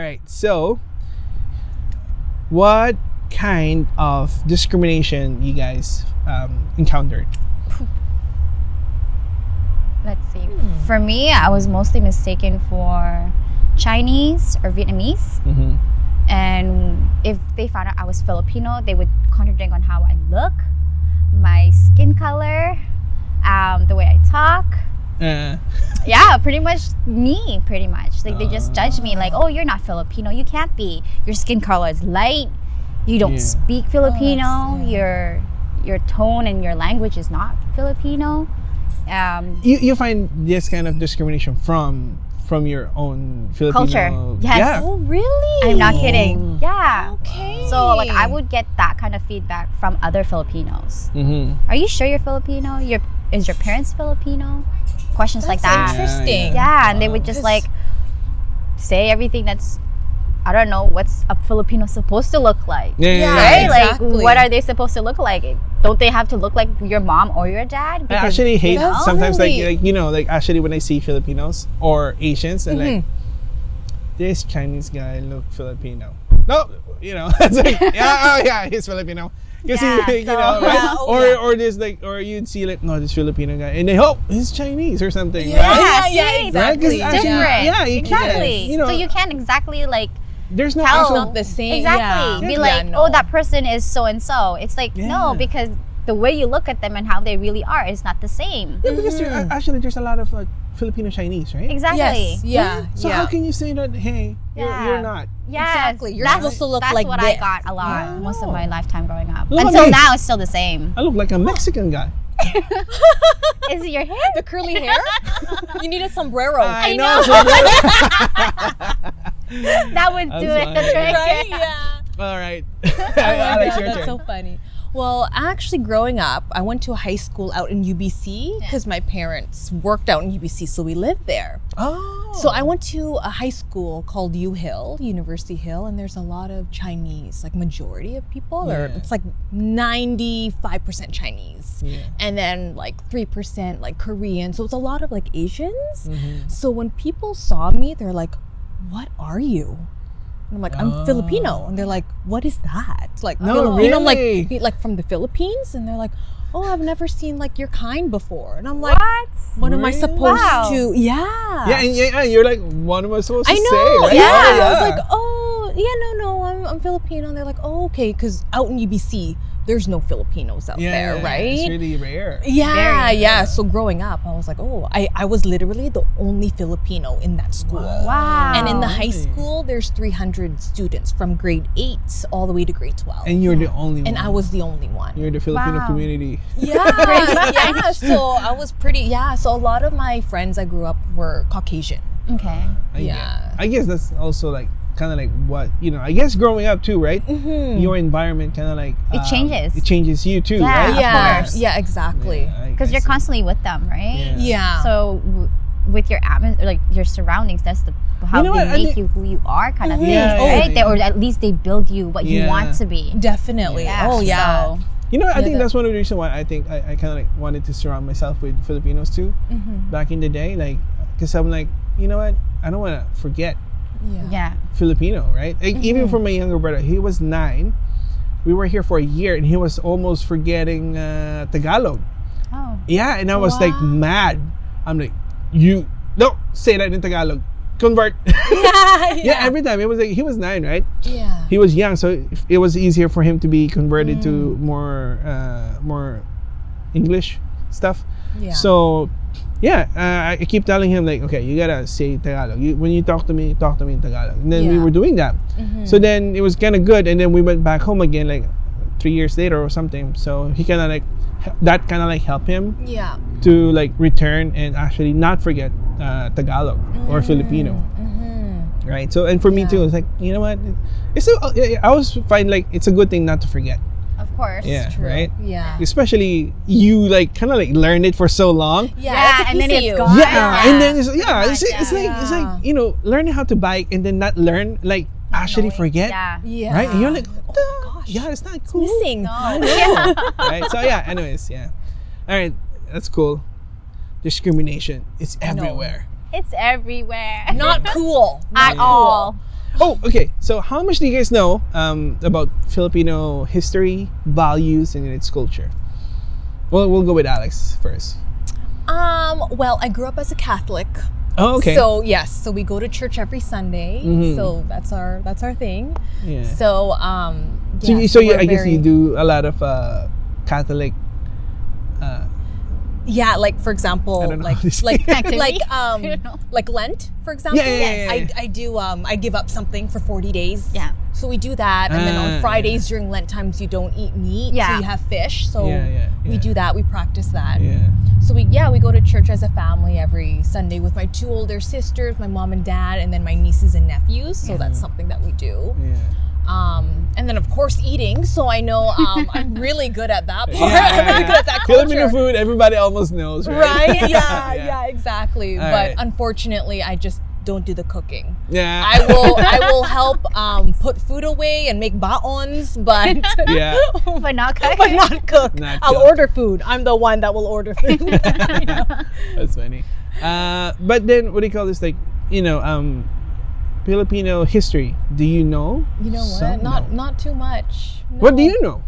right. So, what kind of discrimination you guys encountered? Let's see. For me, I was mostly mistaken for Chinese or Vietnamese. Mm-hmm. And if they found out I was Filipino, they would contradict on how I look, my skin color, the way I talk. Yeah, pretty much me, pretty much. Like, they just judge me like, oh, you're not Filipino. You can't be. Your skin color is light. You don't speak Filipino. Your tone and your language is not Filipino. You find this kind of discrimination from your own Filipino culture. Yes. Yeah. Oh, really? I'm not kidding. Yeah. Okay. So, like, I would get that kind of feedback from other Filipinos. Mm-hmm. Are you sure you're Filipino? Is your parents Filipino? Questions like that. Interesting. Yeah, and they would just like say everything that's, I don't know, what's a Filipino supposed to look like. Yeah, Right? exactly. Like, what are they supposed to look like? Don't they have to look like your mom or your dad? I actually hate sometimes Really? like actually when I see Filipinos or Asians and like this Chinese guy look Filipino. No, it's like he's Filipino. Because or there's like, or you'd see like, no, this Filipino guy, and they hope he's Chinese or something. Right? Exactly. Right? Different. Yeah, you exactly. can't. So you can't exactly like there's no tell. It's not the same. Exactly. Yeah. Be like, oh, that person is so and so. It's like no, because the way you look at them and how they really are is not the same. Yeah, because there's a lot of Filipino Chinese, right? Exactly. Yes. Yeah. So how can you say that? Hey, you're not. Yes, Exactly. You're supposed to look that's like what this. I got a lot most of my lifetime growing up. Look at Until me. now, it's still the same. I look like a Mexican guy. Is it your hair? The curly hair? You need a sombrero. I know. That would do it. The trick. Right? Yeah. All right. Alex, your that's turn. so funny. Well, actually, growing up, I went to a high school out in UBC because my parents worked out in UBC, so we lived there. Oh. So I went to a high school called University Hill, and there's a lot of Chinese, like majority of people, or it's like 95% Chinese, and then like 3% like Korean. So it's a lot of like Asians. So when people saw me, they're like, "What are you?" And I'm like, I'm Filipino. And they're like, what is that? Like, No, Filipino? I'm really? like from the Philippines? And they're like, oh, I've never seen like your kind before. And I'm like, what am I Really? supposed to? Yeah. Yeah, and you're like, what am I supposed to I know. say? Right? Yeah. I was like, oh, yeah, no, I'm Filipino. And they're like, oh, okay. Because out in UBC, there's no Filipinos out there, right? It's really rare. Yeah, yeah. So growing up, I was like, oh, I was literally the only Filipino in that school. Wow. And in the high school, there's 300 students from grade 8 all the way to grade 12. And you're the only one. And I was the only one. You're the Filipino community. Yeah. So I was so a lot of my friends I grew up were Caucasian. Okay. I guess that's also like kind of like what I guess growing up too, right? Your environment kind of like It changes. It changes you too, Yeah. right? Yeah, Of course. yeah, exactly. Because you're constantly with them, right? Yeah. So with your atmosphere, like your surroundings, that's how You know they what? I make think- you who you are, kind of thing, Yeah, right? yeah. Or at least they build you what you want to be. Definitely. Yeah. Oh yeah. So, I think that's one of the reasons why I think I kind of like wanted to surround myself with Filipinos too, back in the day, like because I'm like, you know what? I don't want to forget yeah. Filipino, right? Like, even for my younger brother, he was 9. We were here for a year, and he was almost forgetting Tagalog. Oh. Yeah, and I was like mad. I'm like, you don't say that in Tagalog. Convert. Yeah, every time. It was like he was 9, right? Yeah. He was young, so it was easier for him to be converted to more English stuff. Yeah. So I keep telling him like, okay, you gotta say Tagalog. When you talk to me in Tagalog. And then we were doing that. So then it was kind of good, and then we went back home again like 3 years later or something. So he kind of like that kind of like helped him to like return and actually not forget Tagalog or Filipino. Right. So and for me too, it's like, you know what? I always find like it's a good thing not to forget. Of course. Yeah. True. Right. Yeah. Especially you like kind of like learned it for so long. Yeah, and then it's gone. Yeah, and then it's like learning how to bike and then not learn like actually forget. Yeah. Right. And you're like, oh gosh. yeah, it's not cool. Missing. Right. So anyways, all right, that's cool. Discrimination, it's everywhere. It's everywhere. Not cool. At all. Oh, okay. So how much do you guys know about Filipino history, values, and its culture? Well, we'll go with Alex first. Well, I grew up as a Catholic. Oh, okay. So yes, so we go to church every Sunday. So that's our thing. Yeah. So So you, I guess you do a lot of Catholic. Yeah, like for example, I don't know like how to say like Activity? like I don't know. like Lent, for example. Yeah. I do I give up something for 40 days. Yeah. So we do that, and then Ah, on Fridays during Lent times you don't eat meat, so Yeah. you have fish. So Yeah. we do that. We practice that. Yeah. So we go to church as a family every Sunday with my 2 older sisters, my mom and dad, and then my nieces and nephews. So that's something that we do. Yeah. And then of course eating. So I know I'm really good at that part. Yeah, I'm really yeah. good at that culture. Filipino food, everybody almost knows, right? Right? Yeah, exactly. All But right. unfortunately, I just don't do the cooking. Yeah. I will help put food away and make baons, but Yeah. But not cook. but not cook. Not I'll cook. order food. I'm the one that will order food. That's funny. But then, what do you call this? Like, Filipino history. Do you know? You know what? Some? No. Not too much. What do No. you know?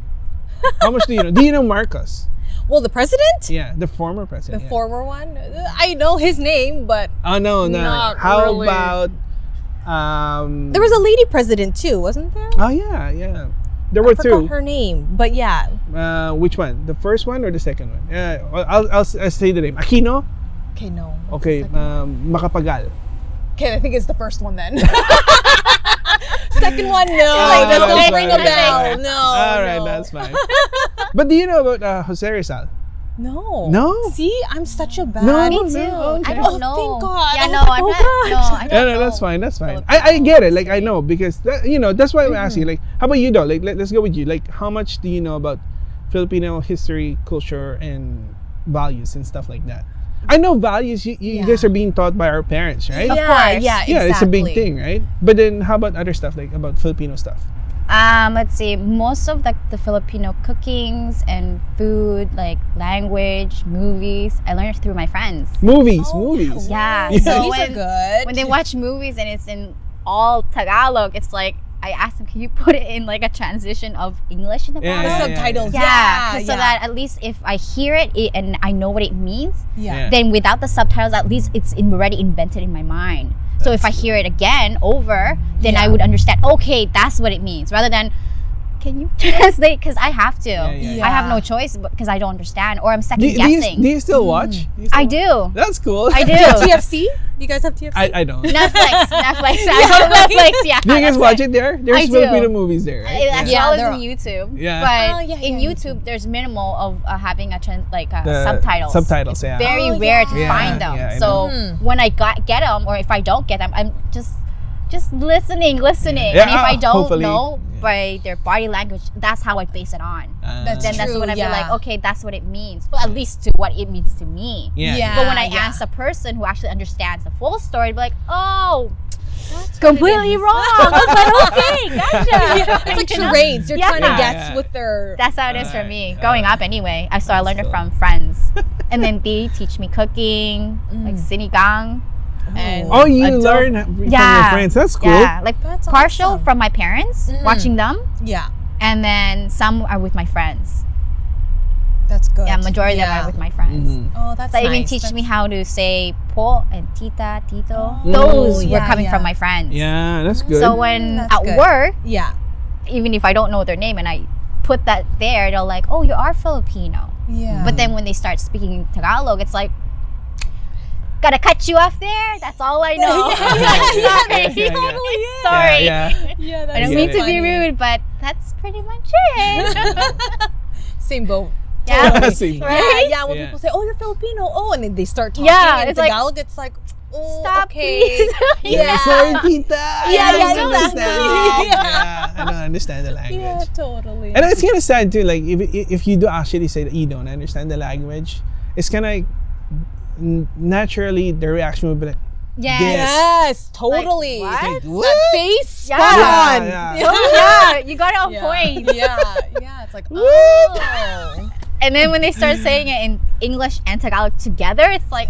How much do you know? Do you know Marcos? Well, the president, Yeah, the former the president. yeah. former one. I know his name, but Oh no. Not How really. about there was a lady president too, wasn't there? Oh yeah. There were I forgot two. her name, but yeah. Which one? The first one or the second one? I'll say the name. Aquino. Okay, no. What's Okay. the second? Makapagal. Okay, I think it's the first one then. Second one, no. Oh, Does not that's ring fine, a that's bell. fine. No. All right, no. that's fine. But do you know about Jose Rizal? No. No? See, I'm such a bad. No, Me no, too. okay. I don't Oh, know. thank God. Yeah, I was no, like, I'm oh, not. God. No, I don't No, know. that's fine. That's fine. Filipino I get it. Like I history. know because that's why I'm asking. Like, how about you though? Like, let's go with you. Like, how much do you know about Filipino history, culture, and values and stuff like that? I know values. You Yeah. guys are being taught by our parents, right? Of Yeah, course. yeah, Yeah, it's a big exactly. thing, right? But then, how about other stuff like about Filipino stuff? Let's see. Most of the Filipino cookings and food, like language, movies, I learned through my friends. Movies. Oh, Yeah. Yeah. So Movies are good. when they watch movies and it's in all Tagalog, it's like I asked them, can you put it in like a transition of English in the Yeah, the background? subtitles. Yeah, Yeah, so that at least if I hear it and I know what it means, Yeah. then without the subtitles, at least it's already invented in my mind. So if I hear it again over, then I Yeah. would understand, okay, that's what it means, rather than, can you translate? Because I have to. Yeah. I have no choice because I don't understand, or I'm second Do you guessing. do you still watch? Do you still I watch? do. That's cool. I do. TFC? Do you guys have TFC? I don't. Netflix. I have Netflix. Yeah. Do you guys that's watch it. it there? There's I do. Filipino movies there, right? As Yeah, well they're- as in YouTube. Yeah. But Oh, yeah, in yeah, YouTube, there's minimal of having a The subtitles. Subtitles, yeah. Very Oh, rare yeah. to Yeah, find them. yeah, I so when I get them, or if I don't get them, I'm just listening. Yeah, And if I don't hopefully. know Yeah. by their body language, that's how I base it on. That's Then that's true, when I'd be yeah. like, okay, that's what it means. Well, at least to what it means to me. Yeah. Yeah. But when I yeah. ask a person who actually understands the full story, I'd be like, oh, completely wrong. But okay, gotcha. It's like charades. You're Yeah. trying to Yeah, guess yeah. with their. That's how it is for Alright, me. Growing up anyway. So I learned it from friends. And then they teach me cooking, like sinigang. And Oh, you adobo. learn from your Yeah. friends. That's cool. Yeah, like That's partial awesome. from my parents, watching them. Yeah, And then some are with my friends. that's good. Yeah, majority of them are with my friends. Mhm. Oh, that's So they even nice. teach me That's- how to say po and tita, tito. Oh, Those were yeah, coming yeah. from my friends. Yeah, that's good. So when That's at good. work, Yeah, even if I don't know their name and I put that there, they're like, oh, you are Filipino. yeah. But then when they start speaking Tagalog, it's like, gotta cut you off there. That's all I know. Yeah, yeah, yeah. totally is. Sorry. Yeah, Yeah, that's I don't get mean it. to be funny. rude, but that's pretty much it. Same boat. Yeah. yeah. Same. Right? Yeah, when Yeah. people say, "Oh, you're Filipino," oh, and then they start talking Yeah, in it's like, Tagalog, it's like, oh, Stop, okay. please. Yeah. Sorry, tita. I Yeah, don't yeah, understand. exactly. Yeah, I don't understand the language. Yeah, totally. And it's kind of sad too. Like if you do actually say that you don't understand the language, it's kind of like naturally the reaction would be like, Yes. Yes, totally. Like, like, what? That face, Yeah. spot on. Yeah, Yeah, you got it on Yeah. point. Yeah, it's like, oh. And then when they start saying it in English and Tagalog together, it's like,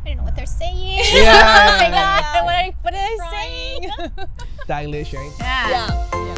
I don't know what they're saying. Yeah, Oh my yeah, God, yeah. what are they saying? stylish, right? Yeah. Yeah.